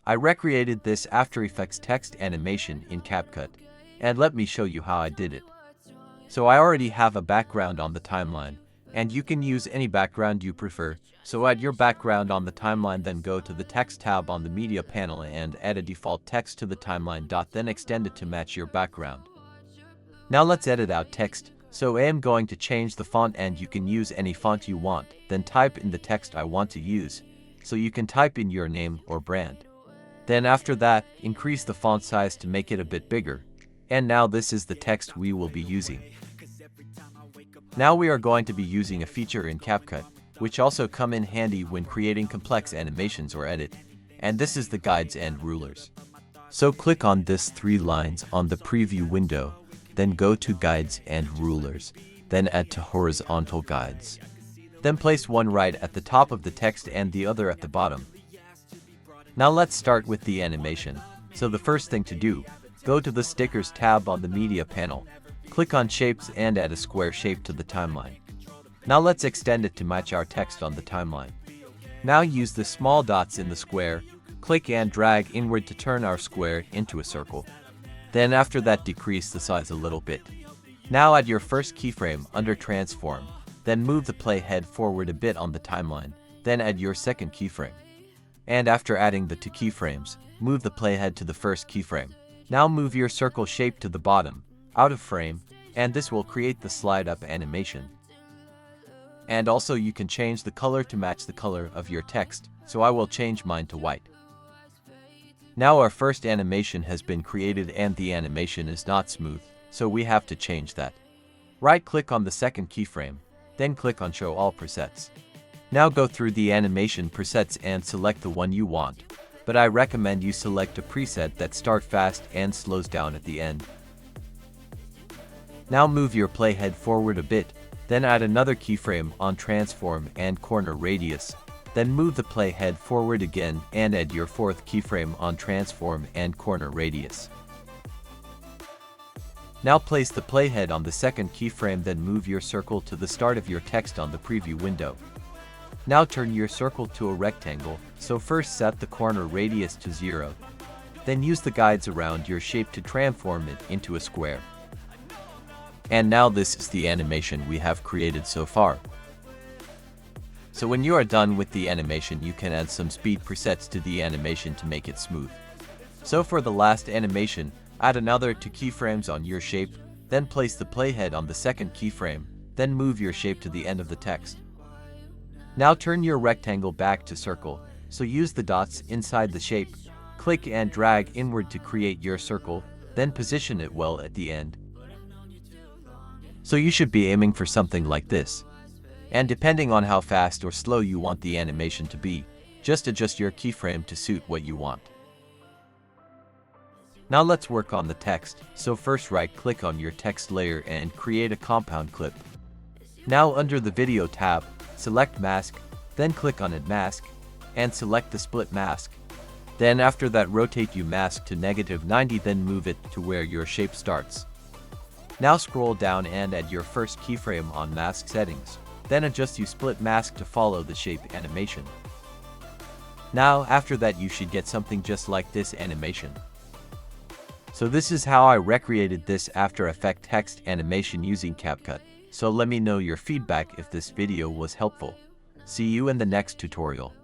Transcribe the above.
I recreated this After Effects text animation in CapCut, and let me show you how I did it. So I already have a background on the timeline, and you can use any background you prefer. So add your background on the timeline, then go to the text tab on the media panel and add a default text to the timeline. Then extend it to match your background. Now let's edit out text. So I am going to change the font, and you can use any font you want. Then type in the text I want to use. So you can type in your name or brand. Then after that, increase the font size to make it a bit bigger. And now this is the text we will be using. Now we are going to be using a feature in CapCut, which also come in handy when creating complex animations or edit. And this is the guides and rulers. So click on this 3 lines on the preview window, then go to guides and rulers, then add to horizontal guides. Then place one right at the top of the text and the other at the bottom. Now let's start with the animation. So the first thing to do, go to the stickers tab on the media panel, click on shapes and add a square shape to the timeline. Now let's extend it to match our text on the timeline. Now use the small dots in the square, click and drag inward to turn our square into a circle. Then after that, decrease the size a little bit. Now add your first keyframe under transform, then move the playhead forward a bit on the timeline, then add your second keyframe. And after adding the 2 keyframes, move the playhead to the first keyframe. Now move your circle shape to the bottom, out of frame, and this will create the slide up animation. And also you can change the color to match the color of your text, so I will change mine to white. Now our first animation has been created and the animation is not smooth, so we have to change that. Right click on the second keyframe, then click on Show All Presets. Now go through the animation presets and select the one you want, but I recommend you select a preset that starts fast and slows down at the end. Now move your playhead forward a bit, then add another keyframe on transform and corner radius. Then move the playhead forward again and add your 4th keyframe on transform and corner radius. Now place the playhead on the second keyframe, then move your circle to the start of your text on the preview window. Now turn your circle to a rectangle, so first set the corner radius to 0. Then use the guides around your shape to transform it into a square. And now this is the animation we have created so far. So when you are done with the animation, you can add some speed presets to the animation to make it smooth. So for the last animation, add another 2 keyframes on your shape, then place the playhead on the second keyframe, then move your shape to the end of the text. Now turn your rectangle back to circle, so use the dots inside the shape, click and drag inward to create your circle, then position it well at the end. So you should be aiming for something like this. And depending on how fast or slow you want the animation to be, just adjust your keyframe to suit what you want. Now let's work on the text. So first right click on your text layer and create a compound clip. Now under the video tab, select mask, then click on add mask, and select the split mask. Then after that, rotate your mask to -90, then move it to where your shape starts. Now scroll down and add your first keyframe on mask settings. Then adjust your split mask to follow the shape animation. Now after that, you should get something just like this animation. So this is how I recreated this After Effects text animation using CapCut. So let me know your feedback if this video was helpful. See you in the next tutorial.